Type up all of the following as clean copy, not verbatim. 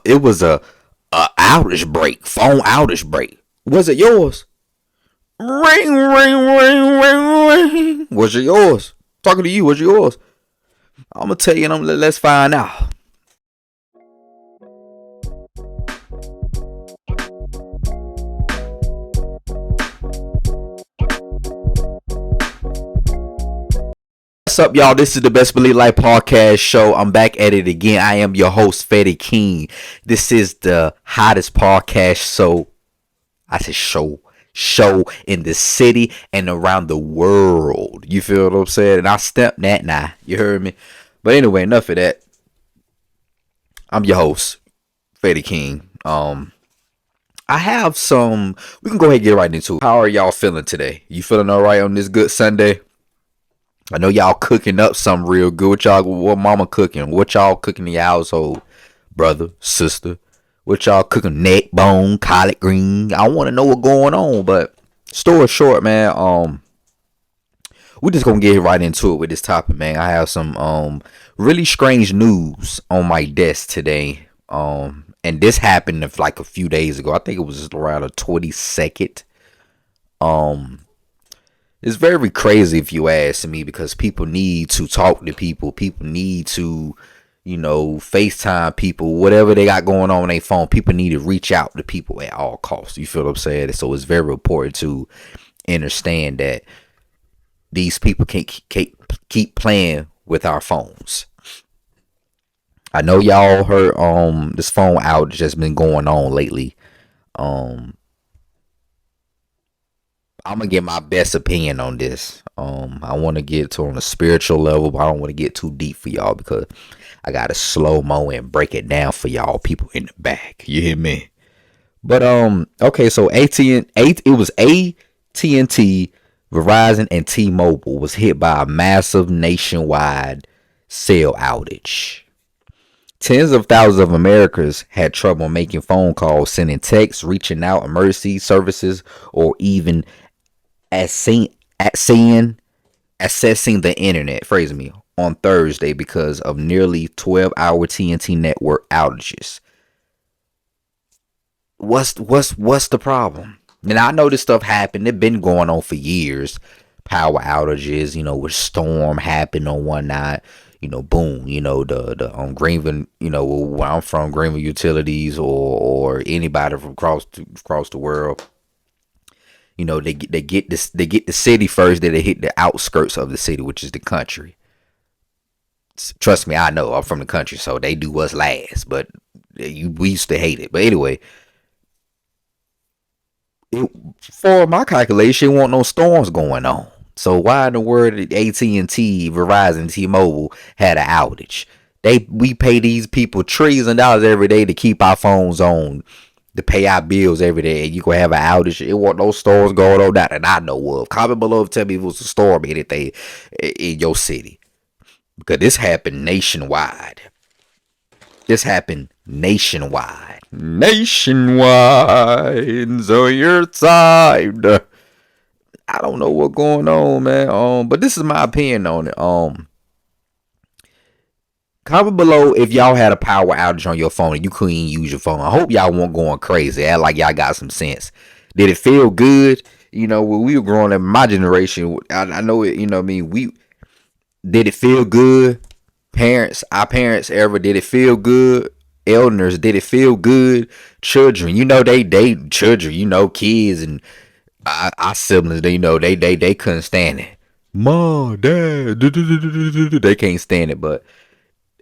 it was a outage break, phone outage break. Was it yours? Ring, ring, ring, ring, ring. Was it yours? Talking to you, was it yours? I'm gonna tell you, and let's find out. What's up, y'all? This is the Best Believe Life podcast show. I'm back at it again. I am your host, Fetty King. This is the hottest podcast show in the city and around the world. You feel what I'm saying? And I stepped that now. You heard me? But anyway, enough of that. I'm your host, Fetty King. I have some. We can go ahead and get right into it. How are y'all feeling today? You feeling all right on this good Sunday? I know y'all cooking up something real good. What mama cooking? What y'all cooking in your household? Brother, sister. What y'all cooking? Neck bone, collard green. I want to know what's going on. But story short, man. We're just gonna get right into it with this topic, man. I have some really strange news on my desk today. And this happened like a few days ago. I think it was around the 22nd. It's very crazy if you ask me, because people need to talk to people. People need to, FaceTime people, whatever they got going on their phone. People need to reach out to people at all costs. You feel what I'm saying? So it's very important to understand that these people can't keep playing with our phones. I know y'all heard this phone outage that's been going on lately. I'm gonna get my best opinion on this. I want to get to on a spiritual level, but I don't want to get too deep for y'all, because I gotta slow mo and break it down for y'all people in the back. You hear me? But okay, so it was AT&T, Verizon, and T-Mobile was hit by a massive nationwide cell outage. Tens of thousands of Americans had trouble making phone calls, sending texts, reaching out emergency services, or even accessing the internet, on Thursday because of nearly 12-hour TNT network outages. What's the problem? Now, I know this stuff happened. It's been going on for years. Power outages, with storm happened on one night. Boom, the Greenville, where I'm from, Greenville Utilities, or anybody from across the world. They get the city first, then they hit the outskirts of the city, which is the country. Trust me, I know I'm from the country, so they do us last. But we used to hate it. But anyway, for my calculation, wasn't no storms going on. So why in the world did AT&T, Verizon, T-Mobile had an outage? We pay these people trillions of dollars every day to keep our phones on, to pay our bills every day, and you gonna have an outage. It wasn't no storms going on that I know of. Comment below, tell me if it was a storm or anything in your city, because this happened nationwide. Nationwide, so you're timed. I don't know what's going on, man. But this is my opinion on it. Comment below if y'all had a power outage on your phone and you couldn't use your phone. I hope y'all weren't going crazy. Act like y'all got some sense. Did it feel good? When we were growing up, my generation, I know it. Did it feel good? Our parents ever, did it feel good? Elders, did it feel good? Children, children, kids and our siblings, they couldn't stand it. Mom, dad, they can't stand it, but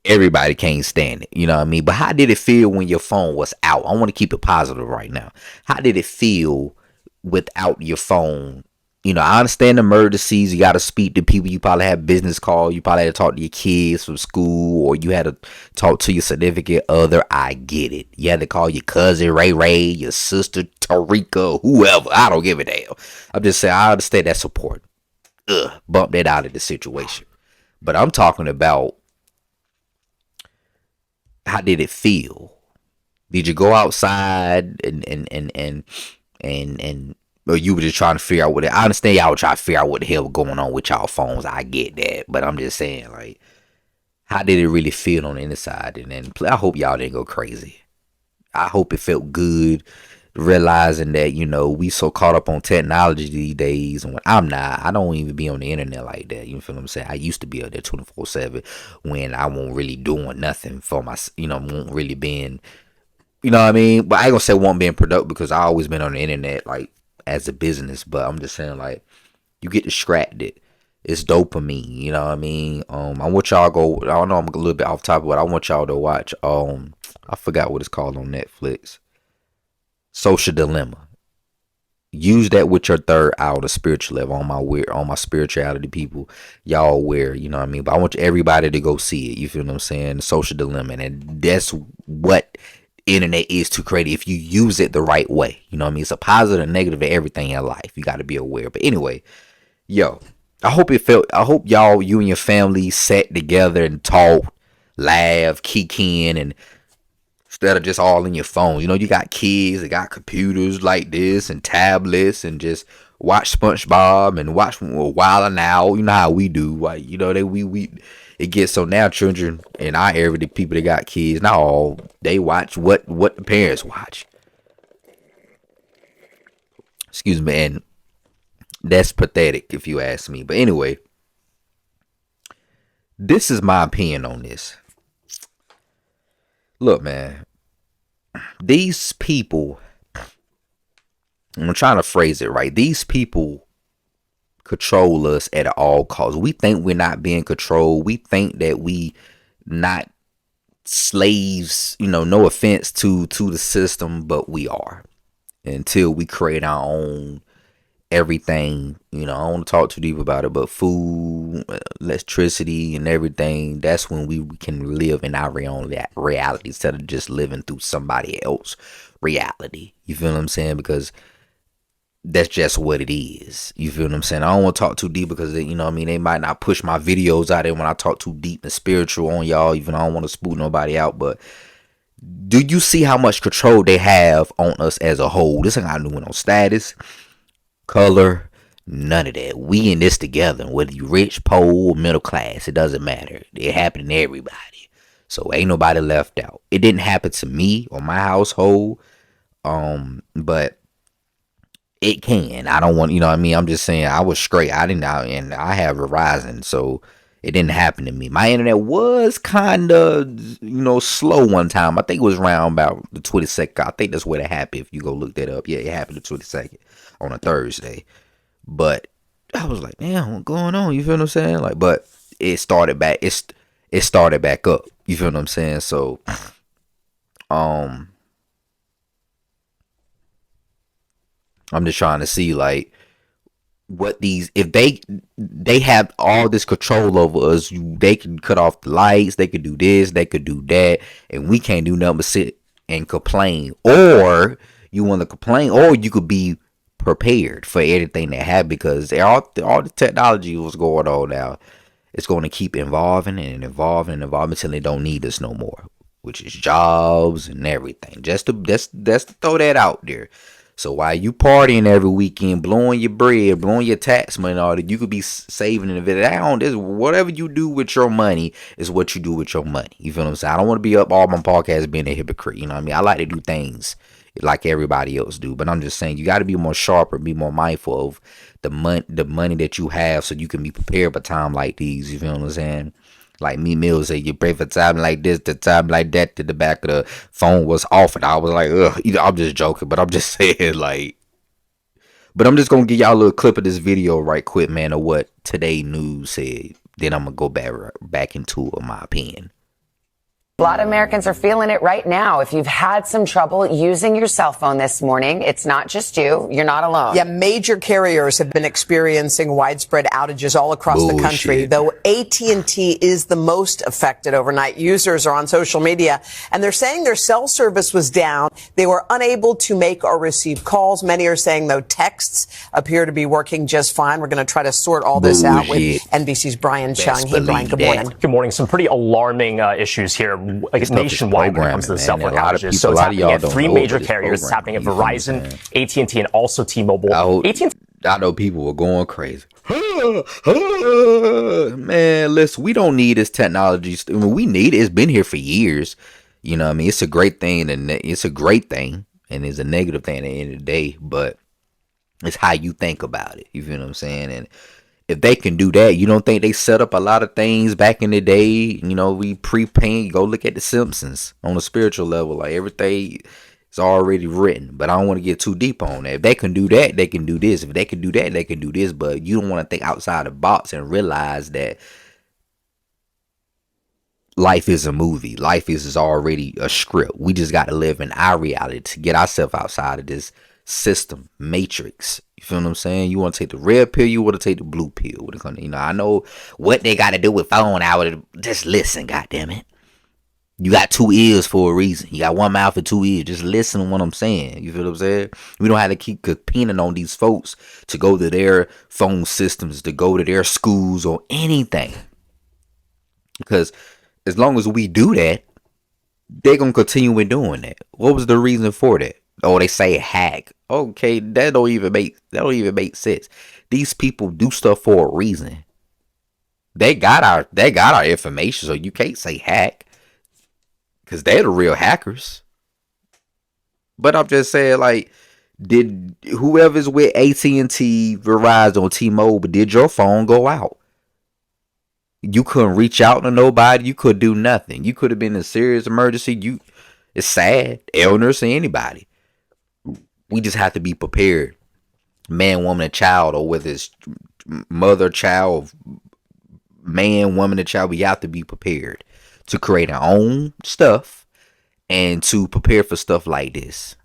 everybody can't stand it. You know what I mean? But how did it feel when your phone was out? I want to keep it positive right now. How did it feel without your phone? I understand emergencies. You got to speak to people. You probably have business calls. You probably had to talk to your kids from school, or you had to talk to your significant other. I get it. You had to call your cousin Ray, your sister Tarika, whoever. I don't give a damn. I'm just saying, I understand that support. Bump that out of the situation. But I'm talking about, how did it feel? Did you go outside and or you were just trying to figure out what I understand y'all were trying to figure out what the hell was going on with y'all phones. I get that. But I'm just saying, like, how did it really feel on the inside? And then I hope y'all didn't go crazy. I hope it felt good realizing that, we so caught up on technology these days. And when I don't even be on the internet like that. You feel what I'm saying? I used to be up there 24/7 when I won't really doing nothing for my, won't really being, what I mean? But I ain't gonna say won't being productive because I always been on the internet like as a business. But I'm just saying, like, you get distracted. It's dopamine, you know what I mean? I want y'all go. I don't know, I'm a little bit off topic, but I want y'all to watch. I forgot what it's called on Netflix. Social Dilemma. Use that with your third eye, the spiritual level. On my spirituality people, y'all aware, you know what I mean? But I want everybody to go see it. You feel what I'm saying? The Social Dilemma, and that's what internet is to create if you use it the right way. You know what I mean? It's a positive and negative to everything in life. You got to be aware. But anyway, yo, I hope you and your family sat together and talked, laugh, kikiing, and instead of just all in your phone. You got kids that got computers like this and tablets and just watch SpongeBob and watch YALL Now. You know how we do. Like, it gets so now children in our area, the people that got kids, not all, they watch what the parents watch. Excuse me, and that's pathetic if you ask me. But anyway, this is my opinion on this. Look, man, these people, I'm trying to phrase it right. These people control us at all costs. We think we're not being controlled. We think that we not slaves, no offense to the system, but we are. Until we create our own everything, I don't want to talk too deep about it, but food, electricity, and everything, that's when we can live in our own reality instead of just living through somebody else's reality. You feel what I'm saying? Because that's just what it is. You feel what I'm saying? I don't want to talk too deep because, they might not push my videos out there when I talk too deep and spiritual on y'all. Even I don't want to spook nobody out, but do you see how much control they have on us as a whole? This ain't got no status, color, none of that. We in this together. Whether you rich, poor, or middle class, it doesn't matter. It happened to everybody. So ain't nobody left out. It didn't happen to me or my household. But it can. I don't want, I'm just saying I was straight. And I have Verizon, so it didn't happen to me. My internet was kind of, slow one time. I think it was around about the 22nd. I think that's where it happened. If you go look that up. Yeah, it happened the 22nd on a Thursday. But I was like, damn, what's going on? You feel what I'm saying? Like, but it started back. It started back up. You feel what I'm saying? So, I'm just trying to see, like, what these, if they have all this control over us, they can cut off the lights, they could do this, they could do that, and we can't do nothing but sit and complain. Or you want to complain, or you could be prepared for anything that happens, because all the technology was going on now, it's going to keep evolving and evolving and evolving until they don't need us no more, which is jobs and everything. Just to throw that out there. So while you partying every weekend, blowing your bread, blowing your tax money, and all that, you could be saving in the this. Whatever you do with your money is what you do with your money. You feel what I'm saying? I don't want to be up all my podcasts being a hypocrite. You know what I mean? I like to do things like everybody else do, but I'm just saying you got to be more sharper, be more mindful of the money that you have, so you can be prepared for time like these. You feel what I'm saying? Like me Mills said, you pray for time like this, the time like that, to the back of the phone was off, and I was like, ugh. I'm just joking, but I'm just saying, like, but I'm just gonna give y'all a little clip of this video right quick, man, of what Today News said. Then I'm gonna go back into my opinion. A lot of Americans are feeling it right now. If you've had some trouble using your cell phone this morning, it's not just you. You're not alone. Yeah, major carriers have been experiencing widespread outages all across the country. Though AT&T is the most affected overnight. Users are on social media, and they're saying their cell service was down. They were unable to make or receive calls. Many are saying, though, texts appear to be working just fine. We're going to try to sort all this out with NBC's Brian Chung. Hey, Brian, good morning. Good morning. Some pretty alarming issues here. I guess nationwide when it comes to the cell phone outages. So it's happening at three major carriers. It's happening at Verizon, AT&T, and also T-Mobile. I know people were going crazy. Man, listen, we don't need this technology. I mean, we need it. It's been here for years. You know what I mean? It's a great thing, and it's a great thing, and it's a negative thing at the end of the day, but it's how you think about it. You feel what I'm saying? And if they can do that, you don't think they set up a lot of things back in the day? You know, we pre-paint. Go look at The Simpsons on a spiritual level. Like, everything is already written. But I don't want to get too deep on that. If they can do that, they can do this. If they can do that, they can do this. But you don't want to think outside the box and realize that life is a movie. Life is already a script. We just got to live in our reality to get ourselves outside of this system matrix. You feel what I'm saying? You want to take the red pill, you want to take the blue pill. You know, I know what they got to do with phone hour. Just listen, goddammit. You got 2 ears for a reason. You got 1 mouth and 2 ears. Just listen to what I'm saying. You feel what I'm saying? We don't have to keep competing on these folks to go to their phone systems, to go to their schools or anything. Because as long as we do that, they're going to continue with doing that. What was the reason for that? Oh, they say hack. Okay, that don't even make sense. These people do stuff for a reason. They got our information, so you can't say hack, because they're the real hackers. But I'm just saying, like, did whoever's with AT&T, Verizon, T-Mobile, did your phone go out? You couldn't reach out to nobody. You could do nothing. You could have been in a serious emergency. It's sad. Illness or anybody. We just have to be prepared. Man, woman, and child, or whether it's mother, child, man, woman, and child, we have to be prepared to create our own stuff and to prepare for stuff like this.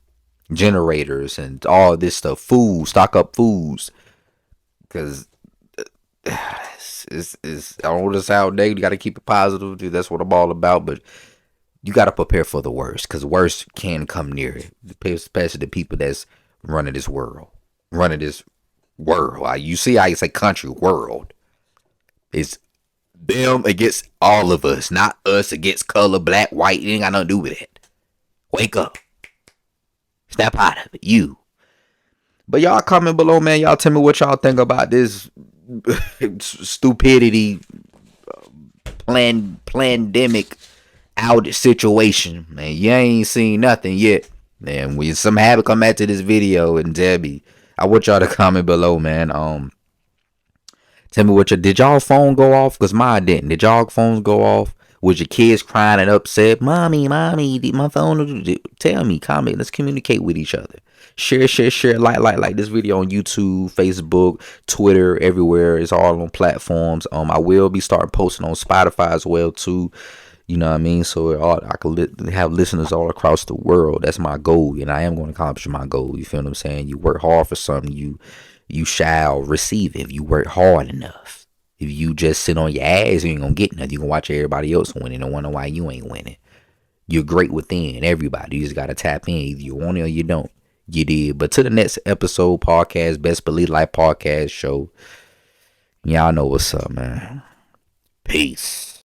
Generators and all this stuff. Food, stock up foods. Because it's I don't want to sound negative. You got to keep it positive. Dude, that's what I'm all about. But you got to prepare for the worst, because worst can come near it. Especially the people that's running this world. You see how you say country, world. It's them against all of us, not us against color, black, white. It ain't got nothing to do with it. Wake up. Snap out of it. You. But y'all comment below, man. Y'all tell me what y'all think about this stupidity, pandemic outage situation. Man, you ain't seen nothing yet. Man, when some habit come back to this video and Debbie, I want y'all to comment below, man. Tell me did y'all phone go off? Because mine didn't. Did y'all phones go off? Was your kids crying and upset? Mommy, my phone. Tell me, comment. Let's communicate with each other. Share, like this video on YouTube, Facebook, Twitter, everywhere. It's all on platforms. I will be starting posting on Spotify as well too. You know what I mean? So I could have listeners all across the world. That's my goal, and I am going to accomplish my goal. You feel what I'm saying? You work hard for something, you shall receive it if you work hard enough. If you just sit on your ass, you ain't gonna get nothing. You can watch everybody else winning and wonder why you ain't winning. You're great within everybody. You just gotta tap in. Either you want it or you don't. You did. But to the next episode, podcast, Best Believe Life podcast show. Y'all know what's up, man. Peace.